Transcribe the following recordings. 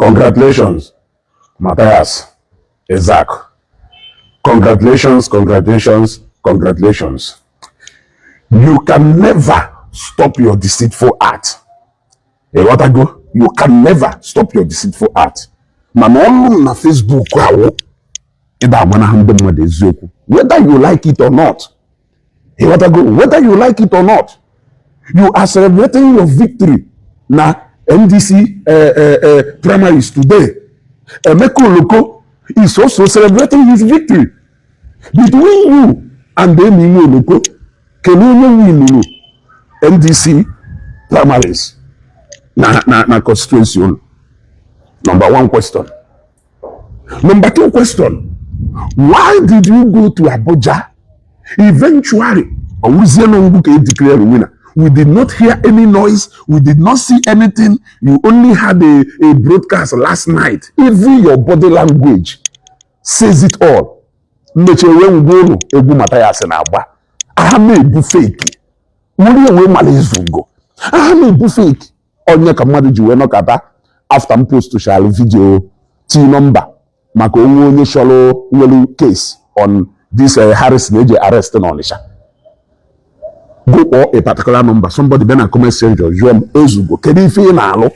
Congratulations, Mathias Ekperima. Congratulations, congratulations, congratulations. You can never stop your deceitful art. Hey, what I go? You can never stop your deceitful art. Mama, na Facebook, whether you like it or not. Hey, what I go? Whether you like it or not, you are celebrating your victory. Now, NDC primaries today. Emeko Loko is also celebrating his victory. Between you and Emeko Loko, can you win NDC primaries? Na constituency. Number one question. Number two question. Why did you go to Abuja? Eventually, declare the winner. We did not hear any noise. We did not see anything. You only had a broadcast last night. Even your body language says it all. Mathias Ekperima. Ahame fake. Ahame fake. Onye kamadu jiwe no kata after post social video T number. Mako onye sholo welu case on this Harris Naija arrest in Onisha. Go or a particular number. Somebody then a comment section. You am Ezugo. Can you feel now?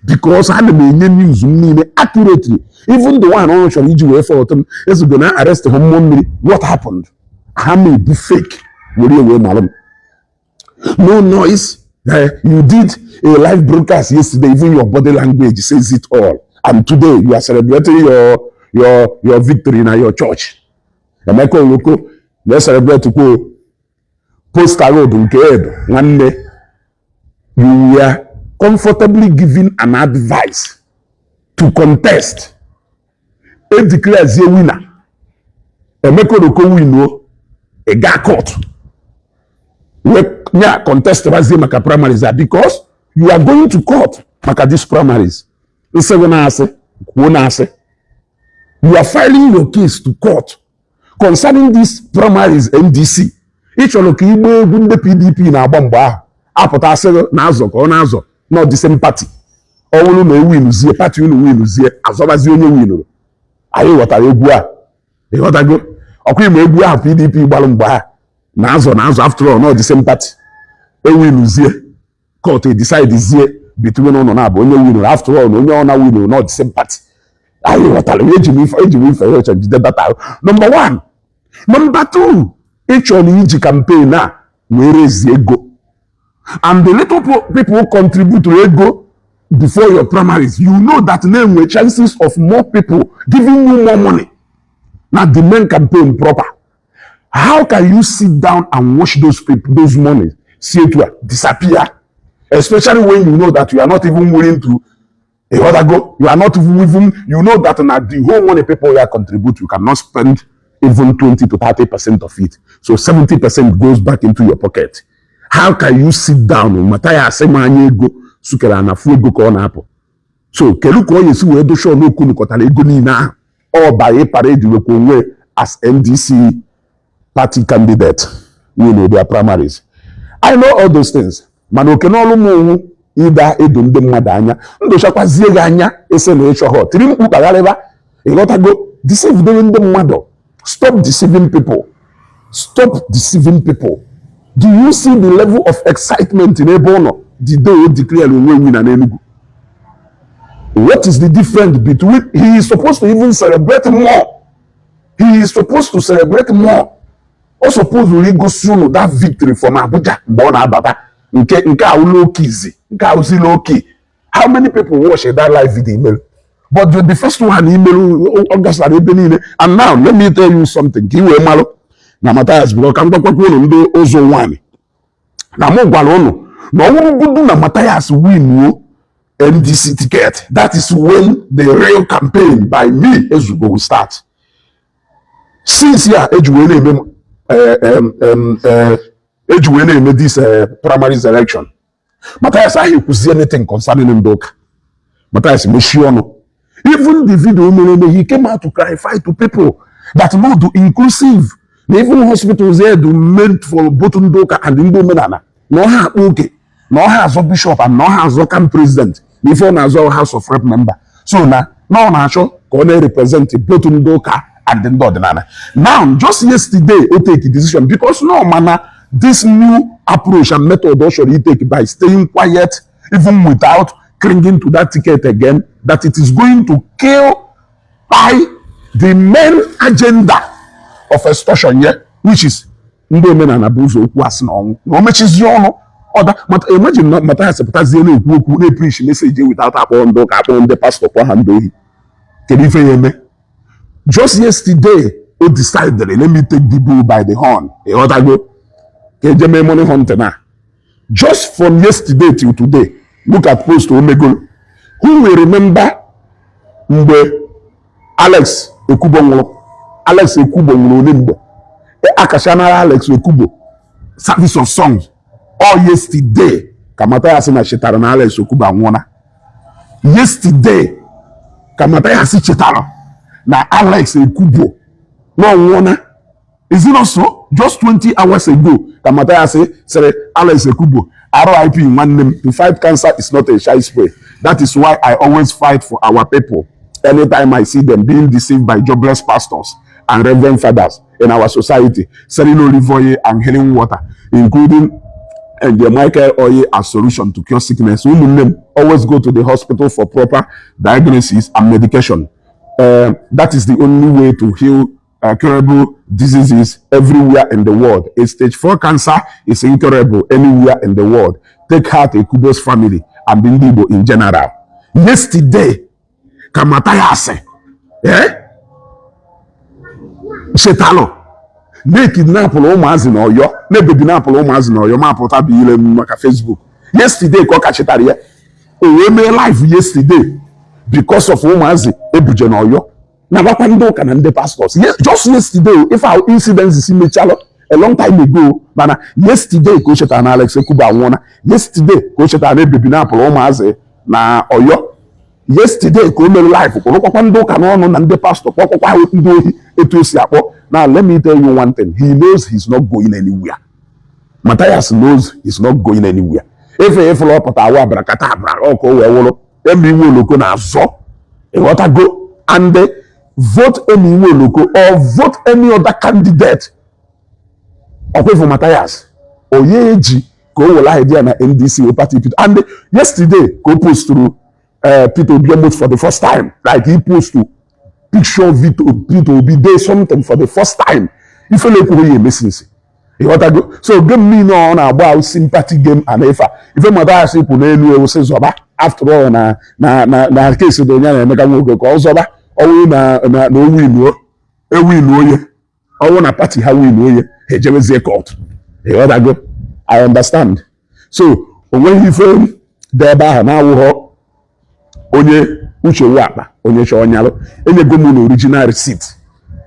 Because I had the news accurately. Even the one on social media for them is going to arrest him. What happened? How may be fake? No noise. You did a live broadcast yesterday. Even your body language says it all. And today you are celebrating your victory in your church. The Michael Loko, let's celebrate to go. Poster road one day you were comfortably given an advice to contest. A declares a winner. A make win a guy court. Yeah, contest maka primaries because you are going to court maka these primaries. You are filing your case to court concerning these primaries NDC. Each one of the PDP na bomba apota say nazo ko nazo not the same party. All no win zie party no win zie azobazi onye win. Ayi wata egwu a. E wata go. Okwe me egwu a PDP gbalu mgba nazo after all not the same party. E win zie court decide zie between no na bo onye win after all onye ona win not the same party. Ayi wata le ejimi for change that. Number one. Number two. Each on each campaign now, we raise the ego. And the little people who contribute to ego before your primaries, you know that name with chances of more people giving you more money. Now the main campaign proper. How can you sit down and watch those people, those money, see it disappear? Especially when you know that you are not even willing to you are not even, you know that now the whole money people here contribute, you cannot spend even 20 to 30% of it. So 70% goes back into your pocket. How can you sit down and Mathias Ekperima go sukela na fuego ko na hapo? So keluko yesu we do show no kunu kotale ego ni na or by a parade we ko as NDC party candidate we know their primaries. I know all those things. Mano kenolu mu ida edum de madanya ndo shakwa zie ganya ese no echo hot. Tiri mpu kagaleba e gota go deceive them the mado. Stop deceiving people. Stop deceiving people. Do you see the level of excitement in Ebono the day you declare win and Enugu? What is the difference between he is supposed to even celebrate more? He is supposed to celebrate more. Or suppose we go soon that victory from Abuja, Bona Baba, low key. How many people watch that live video? But the first one email August and now let me tell you something. Kiwe malo na Mathias because kamba kwa ndo ozo one. Na mo gwalono. No gudu na Mathias win NDC ticket. That is when the real campaign by me Ezugo will start. Since Ejuwene made this primaries election. Mathias I could see anything concerning Ndoka. Mathias Meshiono. Even the video, he came out to clarify to people that not to inclusive. Even hospitals there do meant for both Ndoka and Indo Menana. No ha okay. No has a bishop and no has a camp president. Before Nazo House of Rep member. So now na show can represent both Ndoka and the Ndodinana. Now, just yesterday, we take a decision because no manner this new approach and method also he take by staying quiet, even without clinging to that ticket again, that it is going to kill by the main agenda of extortion here, which is Ndomen and Abuzo was no much is your other. But imagine not Mathias Ekperima who preach message without upon the pastor for hand. Can you feel me? Just yesterday, we decided, let me take the bull by the horn. Money hunter now. Just from yesterday till today, look at post Omega. Who will remember Alex Ekubongo? Alex Ekubongo Nimbo. Akashana Alex Ekubo. Service of songs. All yesterday, Kamata Yasina Shetarana Alex Ekuba Ngona. Yesterday, Kamata Yasi Chetaro. Na Alex Ekubo. No one. Is it not so? Just 20 hours ago, Kamata say Alex Ekubo. RIP in one name. To fight cancer is not a shy spray. That is why I always fight for our people. Anytime I see them being deceived by jobless pastors and reverend fathers in our society, selling olive oil and healing water, including the Michael oil as solution to cure sickness. Women always go to the hospital for proper diagnosis and medication. That is the only way to heal curable diseases everywhere in the world. A stage 4 cancer is incurable anywhere in the world. Take heart Ekubo's family and Bindibo in general. Yesterday, Kamatayase, Shetalo, ne kidnap Omazin or yo, ne kidnap Omazin or your map be maka Facebook. Yesterday, Koka Chetaria, we made life yesterday because of Omazi, Ebujen or yo. Now, what can do can the pastors? Yes, just yesterday, if our incidents is in Chalo, a long time ago, but yesterday, Coach and Alex Ekuba Wana, yesterday, Coach and Ebibina Omaze, na Oyo. Yesterday, Coleman life, Kokando Canon and the pastor, now let me tell you one thing. He knows he's not going anywhere. Mathias knows he's not going anywhere. If follow up at our Bracata, or Ko, every look on our so, what I go and vote any local or vote any other candidate. Okay for Mathias. Oyeji, go idea na NDC party. And yesterday, go post through Peter Obiomot for the first time. Like he posed to picture Peter Obi there something for the first time. If you look away, missing. So game me no on about sympathy game and if Mathias will say Zoba after all na case the Nyana make go call Zoba or no win a win ye or na party how win ye he just court. I understand. So when you phone there now onye uche wapa onye show nyalo enye gomu no original receipt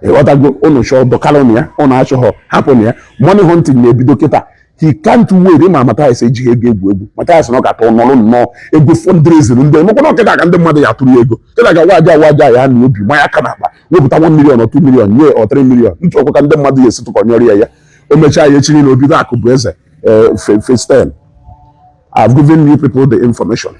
go ono show dokalonia ono acho ho happen money hunting na ebido kita he can't wait ma Mathias eji ego egwu Mathias no ga to no ego fundraising ndo no ko kita ka ndị mmadụ ya tụrụ ego kita ga waja ya na obi ma ya kana ba weputa 1 million or 2 million ye or 3 million ntoko ka ndị mmadụ ya esitu konyori ya o mecha ya chiri na obi da akụ bụ eze face 10. I've given you people the information.